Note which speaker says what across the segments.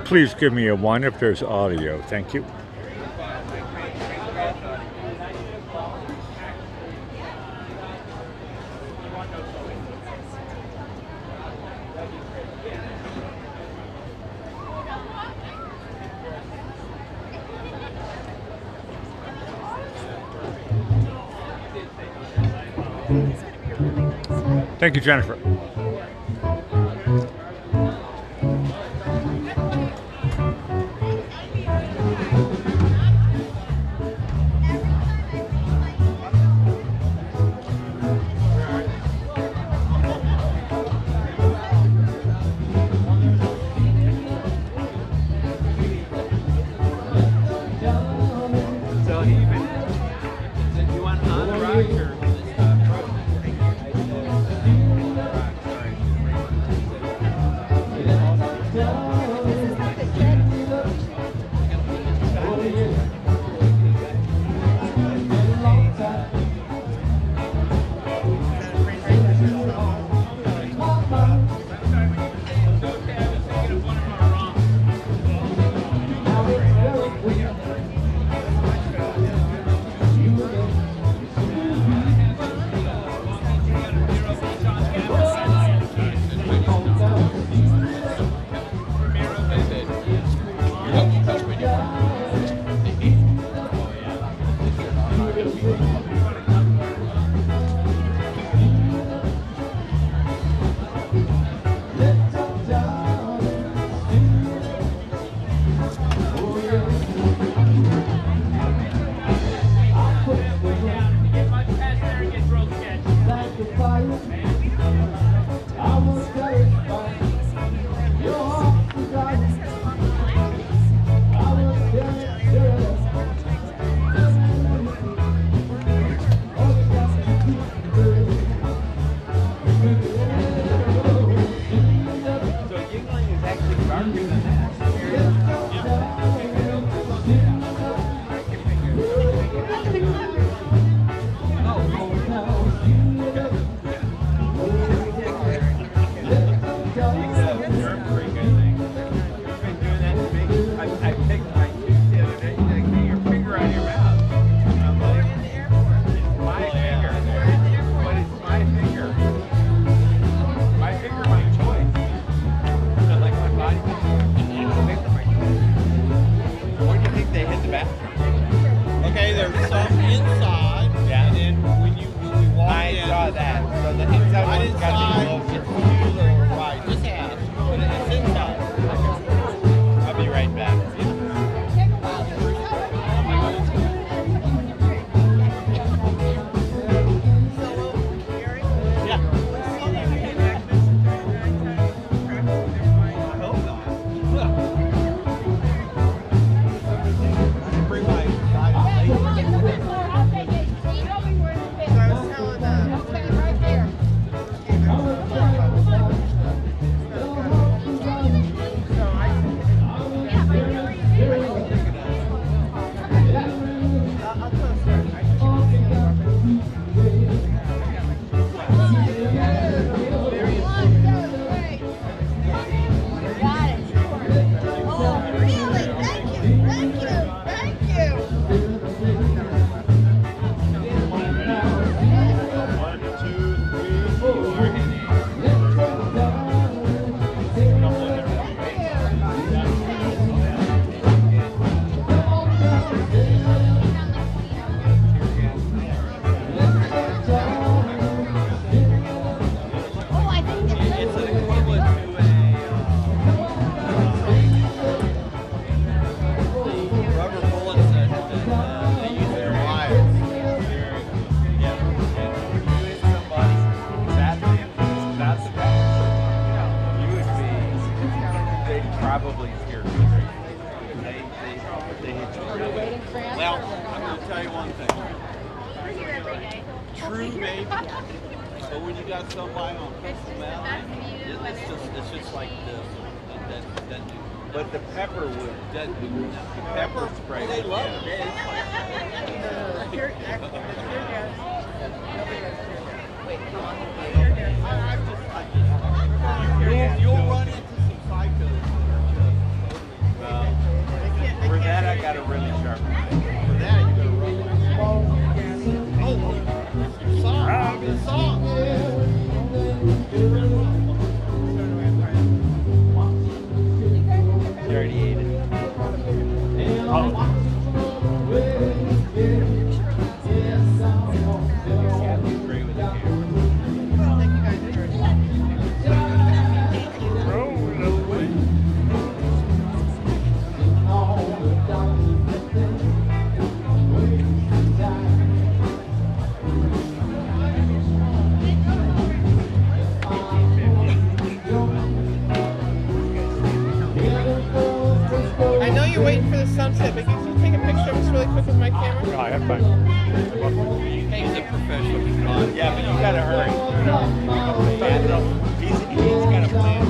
Speaker 1: Please give me a 1 if there's audio. Thank you. Thank you, Jennifer.
Speaker 2: probably scared me. They hit you. Well, I'm going to tell you one thing.
Speaker 3: We're here every day.
Speaker 2: True, maybe. But when you got somebody on Crystal Valley, it's just like this. But the pepper would, the pepper spray. They love it. You'll run into some psychos. For that, I got a really sharp knife. For that, you gotta run like song. Good song. You already ate it. Great with the camera.
Speaker 4: I know you're waiting for the sunset, but can you take a picture of us really quick with my camera?
Speaker 1: No, I have time.
Speaker 2: He's a professional photographer. Yeah, but you gotta hurry. He's got a plan.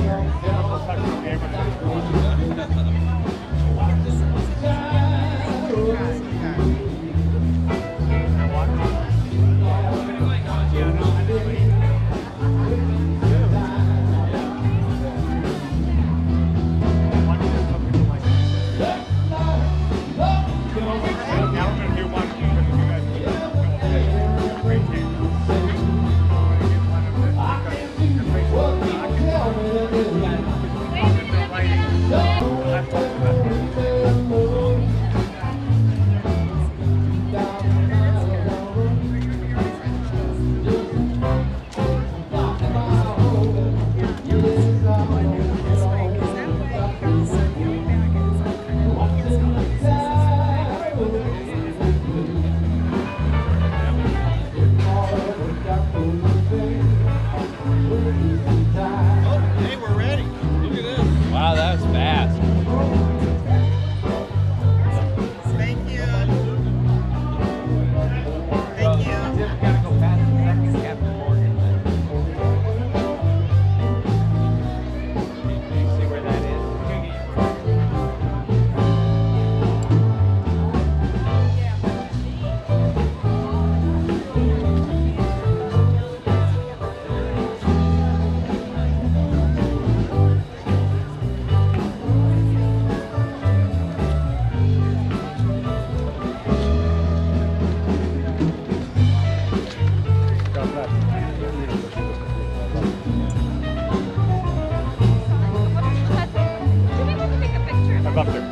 Speaker 2: Hey, we're ready. Look at this. Wow, that was fast.
Speaker 4: Thank you. Thank you.
Speaker 2: Just gotta go past the second Captain Morgan. Do you see where that is?
Speaker 1: I'm up there.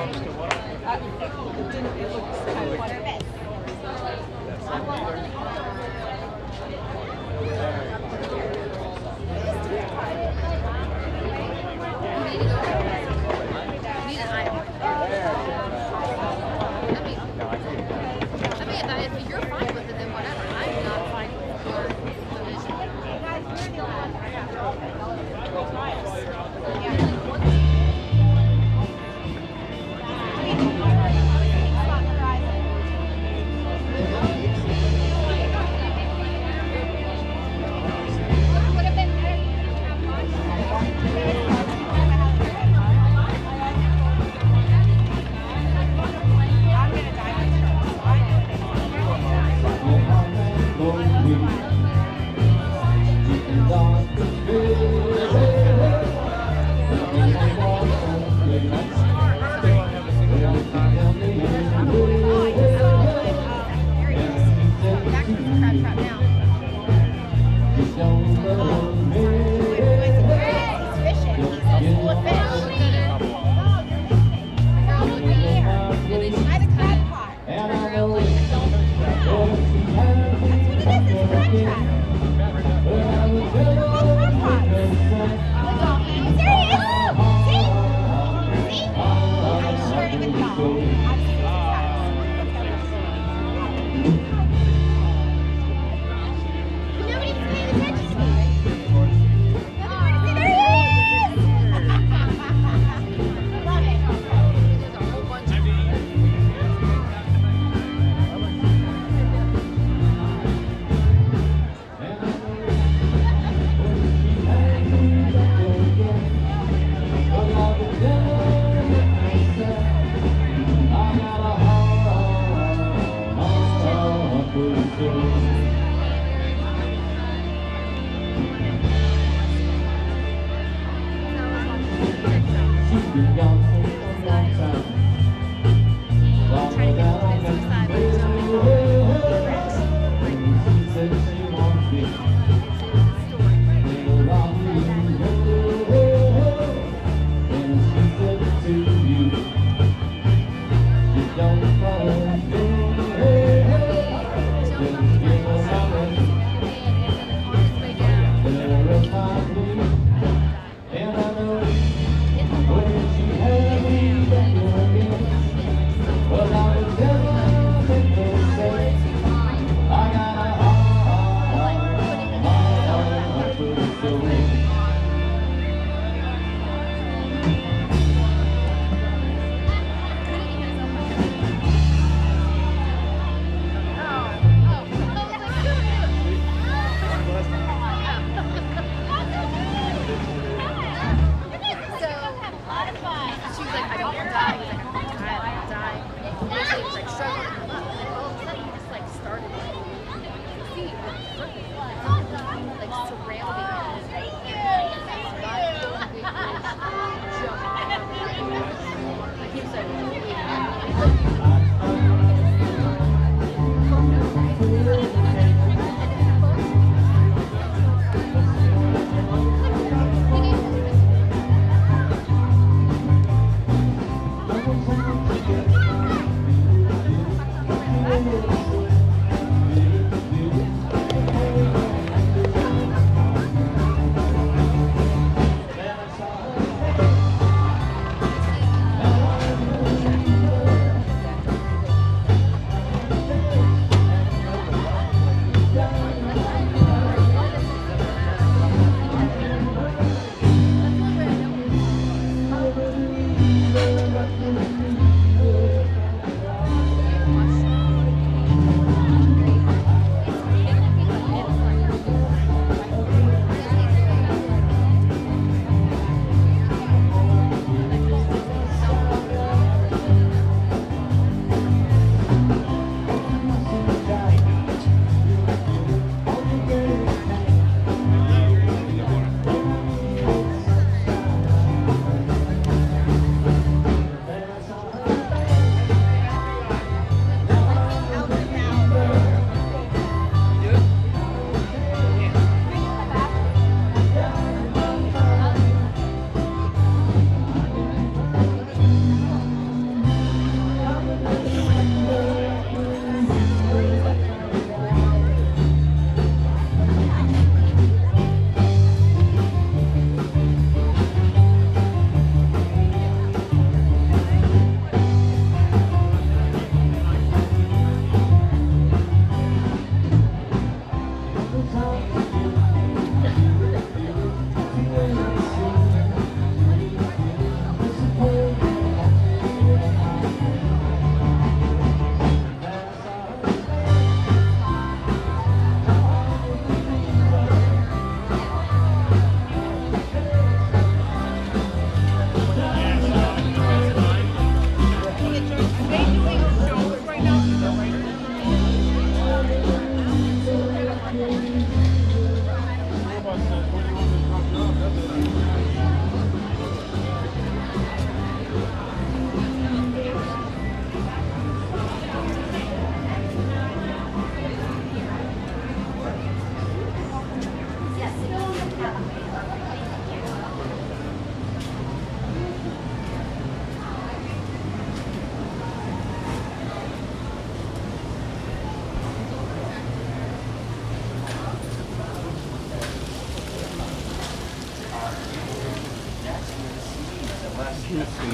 Speaker 3: It looks kind of funny.
Speaker 1: If you're fine with it, then whatever. I'm not fine with your division.
Speaker 5: I got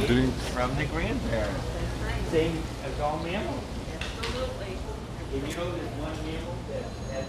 Speaker 5: Doing-
Speaker 2: from the grandparents. Same as all mammals.
Speaker 1: Absolutely.
Speaker 2: And you know there's one mammal that has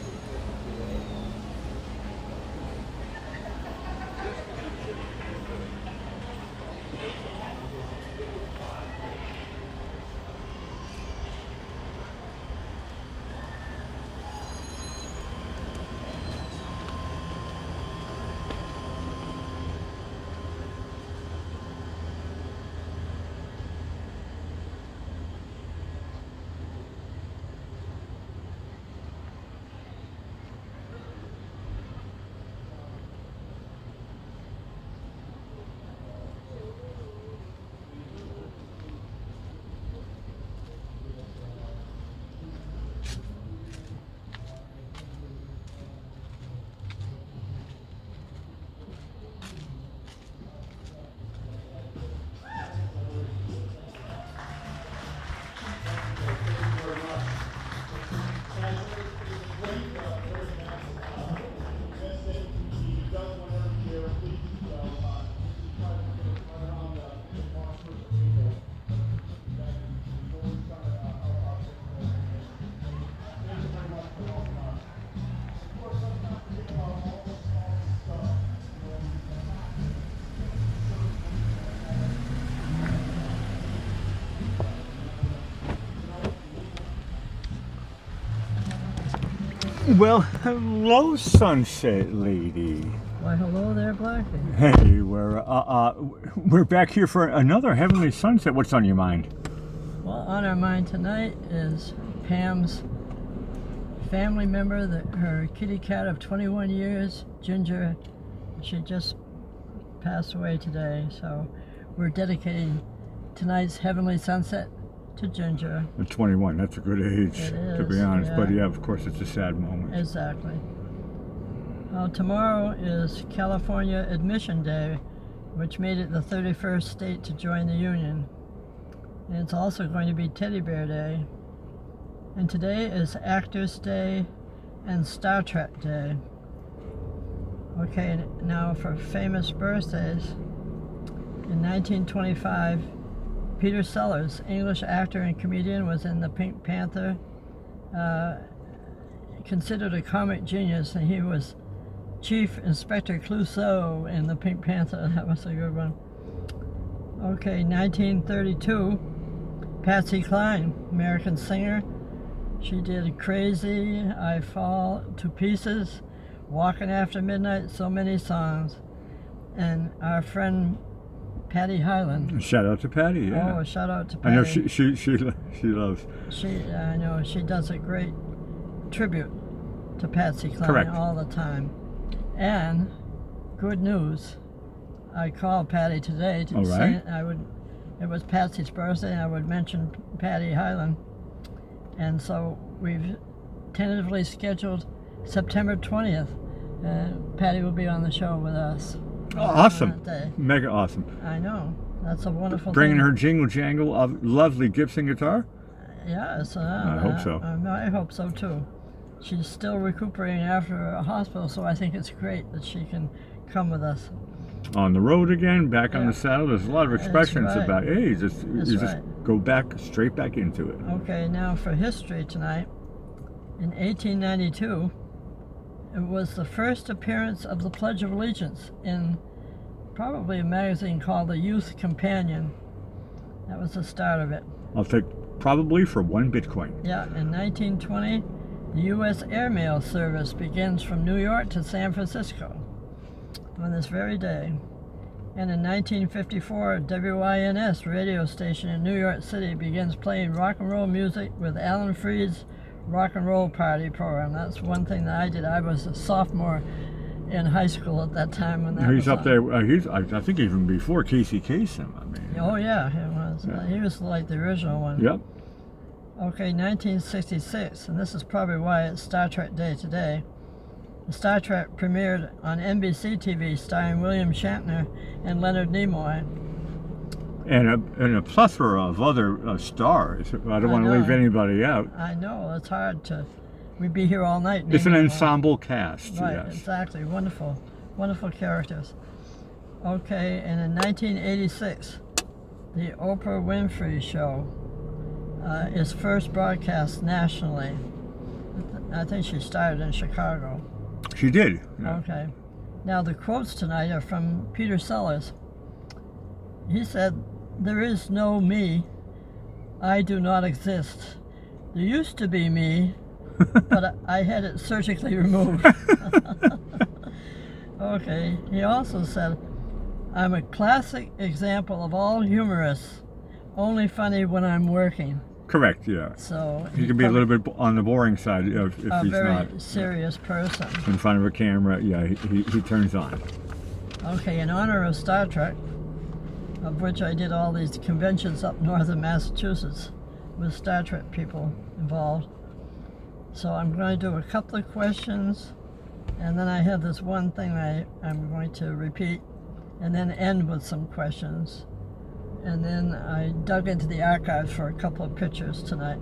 Speaker 5: Well, hello, Sunset Lady.
Speaker 6: Why, hello there, Blackie.
Speaker 5: Hey, we're back here for another heavenly sunset. What's on your mind?
Speaker 6: Well, on our mind tonight is Pam's family member, her kitty cat of 21 years, Ginger. She just passed away today, so we're dedicating tonight's heavenly sunset to Ginger.
Speaker 5: At 21, that's a good age, to be honest.
Speaker 6: Yeah.
Speaker 5: But yeah, of course, it's a sad moment.
Speaker 6: Exactly. Tomorrow is California Admission Day, which made it the 31st state to join the Union. And it's also going to be Teddy Bear Day. And today is Actors Day and Star Trek Day. Okay, now for famous birthdays. In 1925, Peter Sellers, English actor and comedian, was in the Pink Panther, considered a comic genius, and he was Chief Inspector Clouseau in the Pink Panther. That was a good one. Okay, 1932, Patsy Cline, American singer. She did Crazy, I Fall to Pieces, Walking After Midnight, so many songs. And our friend Patty Hyland.
Speaker 5: Shout out to Patty, yeah.
Speaker 6: Oh, shout out to Patty.
Speaker 5: I know she loves.
Speaker 6: I know she does a great tribute to Patsy Cline.
Speaker 5: Correct.
Speaker 6: All the time. And good news, I called Patty today to say it was Patsy's birthday, and I would mention Patty Hyland. And so we've tentatively scheduled September 20th. Patty will be on the show with us.
Speaker 5: Awesome. Mega awesome.
Speaker 6: I know. That's a wonderful
Speaker 5: Bringing
Speaker 6: thing.
Speaker 5: her jingle jangle of lovely Gibson guitar?
Speaker 6: Yes.
Speaker 5: I hope so.
Speaker 6: I hope so too. She's still recuperating after a hospital, so I think it's great that she can come with us.
Speaker 5: On the road again, back on the saddle. There's a lot of expressions
Speaker 6: right.
Speaker 5: about, hey, you just
Speaker 6: right.
Speaker 5: go straight back into it.
Speaker 6: Okay, now for history tonight. In 1892, it was the first appearance of the Pledge of Allegiance in probably a magazine called the Youth Companion. That was the start of it.
Speaker 5: I'll take probably for 1 Bitcoin.
Speaker 6: Yeah, in 1920, the U.S. airmail service begins from New York to San Francisco on this very day. And in 1954, WINS radio station in New York City begins playing rock and roll music with Alan Freed's Rock and Roll Party program. That's one thing that I did. I was a sophomore in high school at that time when that
Speaker 5: He's
Speaker 6: was
Speaker 5: up
Speaker 6: on.
Speaker 5: there. I think even before Casey Kasem. I mean.
Speaker 6: Oh yeah, he was.
Speaker 5: Yeah.
Speaker 6: He was like the original one.
Speaker 5: Yep.
Speaker 6: Okay, 1966, and this is probably why it's Star Trek Day today. Star Trek premiered on NBC TV, starring William Shatner and Leonard Nimoy.
Speaker 5: And a plethora of other stars. I don't want to leave anybody out.
Speaker 6: I know, it's hard to. We'd be here all night.
Speaker 5: It's an
Speaker 6: naming
Speaker 5: ensemble cast.
Speaker 6: Right,
Speaker 5: yes.
Speaker 6: exactly. Wonderful, wonderful characters. Okay, and in 1986, the Oprah Winfrey Show is first broadcast nationally? I think she started in Chicago.
Speaker 5: She did. Yeah.
Speaker 6: Okay. Now the quotes tonight are from Peter Sellers. He said, "There is no me. I do not exist. There used to be me, but I had it surgically removed." Okay. He also said, "I'm a classic example of all humorists, only funny when I'm working."
Speaker 5: Correct, yeah.
Speaker 6: So
Speaker 5: He can be a little bit on the boring side if he's
Speaker 6: a very
Speaker 5: not
Speaker 6: serious person.
Speaker 5: in front of a camera. Yeah, he turns on.
Speaker 6: Okay, in honor of Star Trek, of which I did all these conventions up north in Massachusetts with Star Trek people involved. So I'm going to do a couple of questions, and then I have this one thing I'm going to repeat, and then end with some questions. And then I dug into the archives for a couple of pictures tonight.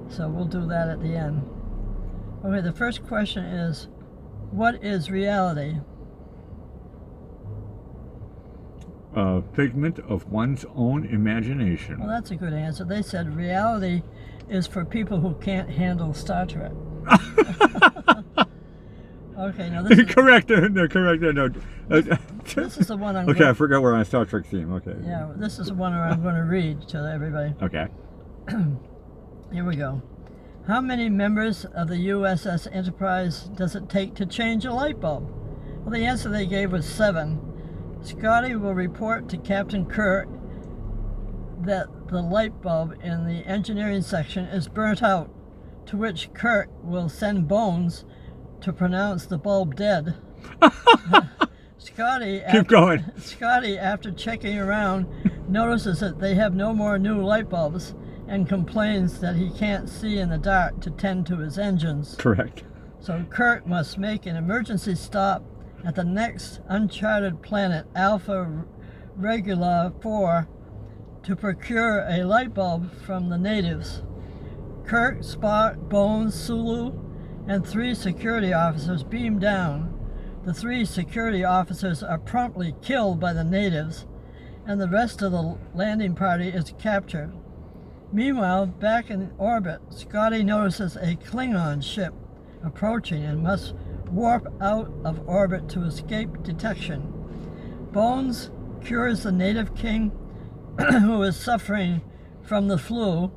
Speaker 6: So we'll do that at the end. Okay, the first question is, what is reality?
Speaker 5: A figment of one's own imagination.
Speaker 6: Well, that's a good answer. They said reality is for people who can't handle Star Trek. Okay, now this is,
Speaker 5: Correct. No, correct. No.
Speaker 6: this is the one I'm
Speaker 5: Okay,
Speaker 6: going,
Speaker 5: I forgot we're on a Star Trek theme. Okay.
Speaker 6: yeah, this is the one where I'm going to read to everybody.
Speaker 5: Okay.
Speaker 6: Here we go. How many members of the USS Enterprise does it take to change a light bulb? Well, the answer they gave was 7. Scotty will report to Captain Kirk that the light bulb in the engineering section is burnt out, to which Kirk will send Bones to pronounce the bulb dead. Scotty, after checking around, notices that they have no more new light bulbs and complains that he can't see in the dark to tend to his engines.
Speaker 5: Correct.
Speaker 6: So Kirk must make an emergency stop at the next uncharted planet, Alpha Regula 4, to procure a light bulb from the natives. Kirk, Spock, Bones, Sulu, and 3 security officers beam down. The 3 security officers are promptly killed by the natives, and the rest of the landing party is captured. Meanwhile, back in orbit, Scotty notices a Klingon ship approaching and must warp out of orbit to escape detection. Bones cures the native king who is suffering from the flu,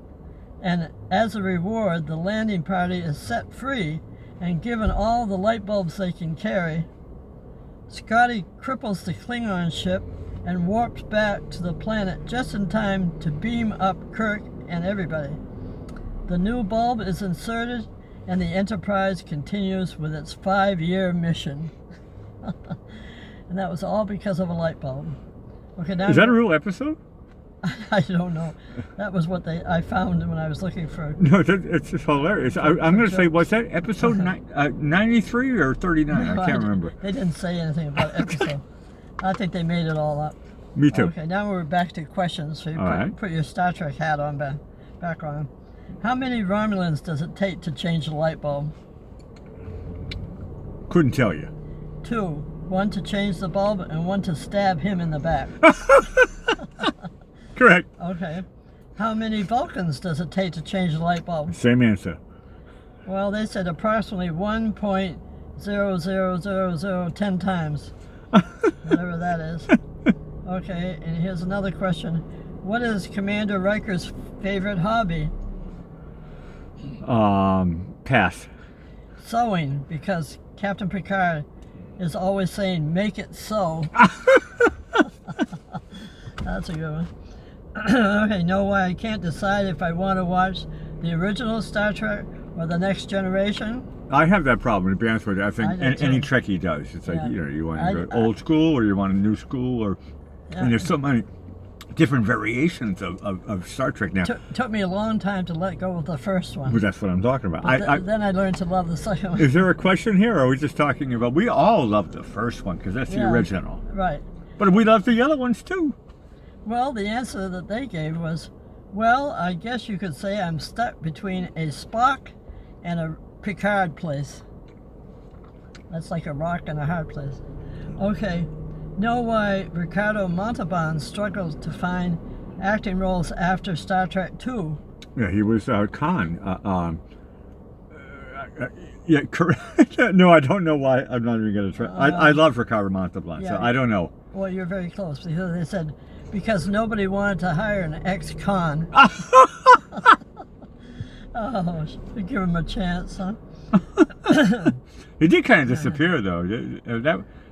Speaker 6: and as a reward, the landing party is set free and given all the light bulbs they can carry. Scotty cripples the Klingon ship and warps back to the planet just in time to beam up Kirk and everybody. The new bulb is inserted and the Enterprise continues with its 5-year mission. And that was all because of a light bulb. Okay, now
Speaker 5: Is that a real episode?
Speaker 6: I don't know. That was what I found when I was looking for.
Speaker 5: No, it's just hilarious. I'm going to say, was that episode 93 or 39?
Speaker 6: No,
Speaker 5: I can't remember.
Speaker 6: They didn't say anything about episode. I think they made it all up.
Speaker 5: Me too.
Speaker 6: Okay, now we're back to questions. So you put your Star Trek hat on back on. How many Romulans does it take to change a light bulb?
Speaker 5: Couldn't tell you.
Speaker 6: 2. 1 to change the bulb and 1 to stab him in the back.
Speaker 5: Correct.
Speaker 6: Okay. How many Vulcans does it take to change a light bulb?
Speaker 5: Same answer.
Speaker 6: Well, they said approximately 1.00010 times. Whatever that is. Okay, and here's another question. What is Commander Riker's favorite hobby?
Speaker 5: Pass.
Speaker 6: Sewing, because Captain Picard is always saying, "Make it so." That's a good one. Okay, know why I can't decide if I want to watch the original Star Trek or the Next Generation?
Speaker 5: I have that problem, to be honest with you. I think
Speaker 6: I do
Speaker 5: any
Speaker 6: too.
Speaker 5: Trekkie does. It's like, you want to go
Speaker 6: I-
Speaker 5: old school or you want a new school, or and there's so many different variations of Star Trek now.
Speaker 6: Took me a long time to let go of the first one.
Speaker 5: But that's what I'm talking about.
Speaker 6: But then I learned to love the second one.
Speaker 5: Is there a question here, or are we just talking about... We all love the first one, because that's the original.
Speaker 6: Right.
Speaker 5: But we love the other ones, too.
Speaker 6: Well, the answer that they gave was, well, I guess you could say I'm stuck between a Spock and a Picard place. That's like a rock and a hard place. Okay, know why Ricardo Montalban struggled to find acting roles after Star Trek II.
Speaker 5: Yeah, he was Khan. Yeah, correct. No, I don't know why. I'm not even going to try. I love Ricardo Montalban, so I don't know.
Speaker 6: Well, you're very close because they said because nobody wanted to hire an ex-con. Oh, give him a chance, huh?
Speaker 5: He did kind of disappear, though.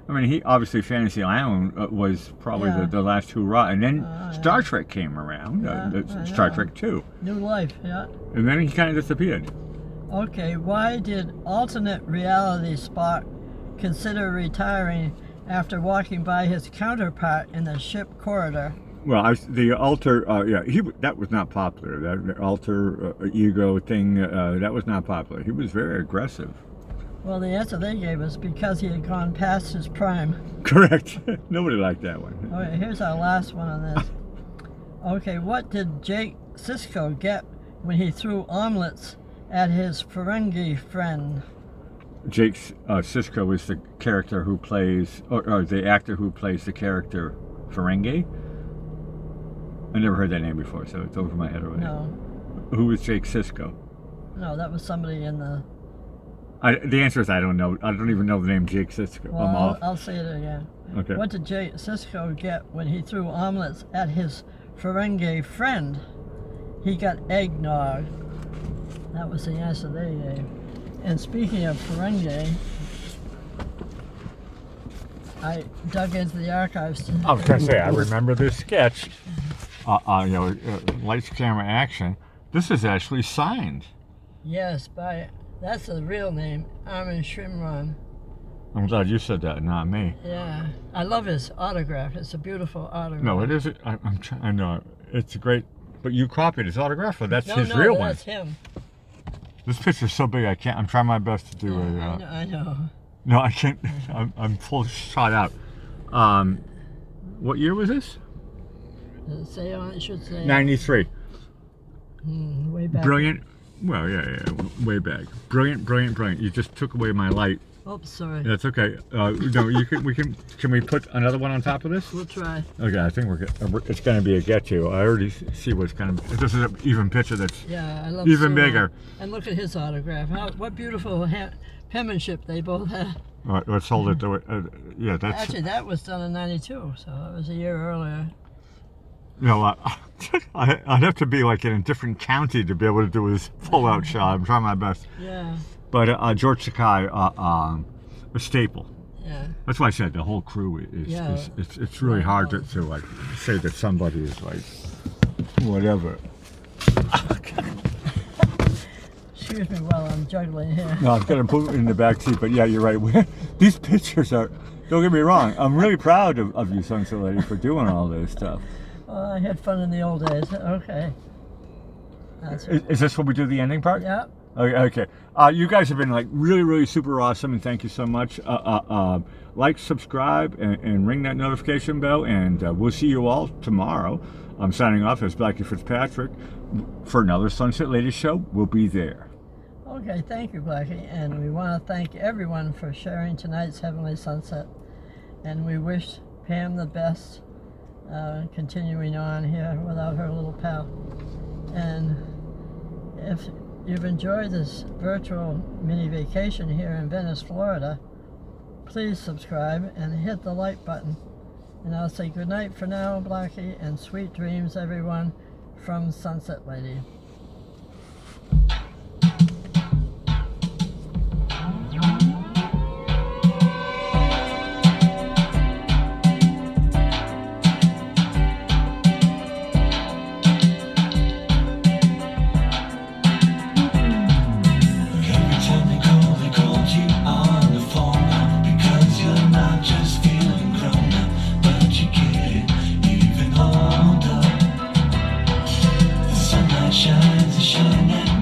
Speaker 5: I mean, he obviously Fantasy Island was probably the last hurrah, and then Star Trek came around. Star Trek II.
Speaker 6: New life, yeah.
Speaker 5: And then he kind of disappeared.
Speaker 6: Okay, why did alternate reality Spock consider retiring after walking by his counterpart in the ship corridor?
Speaker 5: Well, the alter, that was not popular. That alter ego thing, that was not popular. He was very aggressive.
Speaker 6: Well, the answer they gave us because he had gone past his prime.
Speaker 5: Correct. Nobody liked that one.
Speaker 6: Okay, here's our last one on this. Okay, what did Jake Sisko get when he threw omelets at his Ferengi friend?
Speaker 5: Jake Sisko is the character who plays, or the actor who plays the character Ferengi. I never heard that name before, so it's over my head already.
Speaker 6: No.
Speaker 5: Who was Jake Sisko?
Speaker 6: No, that was somebody in the...
Speaker 5: The answer is I don't know. I don't even know the name Jake Sisko.
Speaker 6: Well, I'll say it again.
Speaker 5: Okay.
Speaker 6: What did Jake Sisko get when he threw omelets at his Ferengi friend? He got eggnog. That was the answer they gave. And speaking of Ferengi, I dug into the archives.
Speaker 5: I was going to say, I remember this sketch. Lights, camera, action. This is actually signed.
Speaker 6: Yes, that's the real name, Armin Shimron.
Speaker 5: I'm glad you said that, not me.
Speaker 6: Yeah, I love his autograph. It's a beautiful autograph.
Speaker 5: No, it isn't. I know it's great, but you copied his autograph. Or that's his real one.
Speaker 6: That's him.
Speaker 5: This picture's so big, I can't. I'm trying my best to do it.
Speaker 6: I know.
Speaker 5: No, I can't. I'm full shot out. What year was this?
Speaker 6: Does it say on it? It should say.
Speaker 5: 93.
Speaker 6: Way back.
Speaker 5: Brilliant. Well, yeah, way back. Brilliant. You just took away my light.
Speaker 6: Oops, sorry.
Speaker 5: That's okay. No, can we put another one on top of this?
Speaker 6: We'll try.
Speaker 5: Okay, I think it's going to be a get to. I already see what's kind of. This is an even picture that's
Speaker 6: I love
Speaker 5: even bigger.
Speaker 6: And look at his autograph. What beautiful penmanship they both had.
Speaker 5: All right, let's hold it. Yeah, that's.
Speaker 6: Actually, that was done in '92, so that was a year earlier.
Speaker 5: No, I'd have to be like in a different county to be able to do his full-out shot. I'm trying my best.
Speaker 6: Yeah.
Speaker 5: But George Sakai, a staple.
Speaker 6: Yeah.
Speaker 5: That's why I said the whole crew is it's really hard to like say that somebody is like whatever.
Speaker 6: Excuse me while I'm juggling here.
Speaker 5: No, I'm gonna put it in the back seat. But yeah, you're right. These pictures are. Don't get me wrong. I'm really proud of you, Sunset Lady, for doing all this stuff.
Speaker 6: Well, I had fun in the old days. Okay.
Speaker 5: Is this where we do the ending part?
Speaker 6: Yeah.
Speaker 5: Okay. You guys have been like really super awesome, and thank you so much. Like, subscribe, and ring that notification bell, and we'll see you all tomorrow. I'm signing off as Blackie Fitzpatrick for another Sunset Ladies show. We'll be there.
Speaker 6: Okay, thank you, Blackie, and we want to thank everyone for sharing tonight's Heavenly Sunset, and we wish Pam the best, continuing on here without her little pal. And if you've enjoyed this virtual mini vacation here in Venice, Florida, please subscribe and hit the like button. And I'll say good night for now, Blackie, and sweet dreams, everyone, from Sunset Lady.
Speaker 7: Shines, shine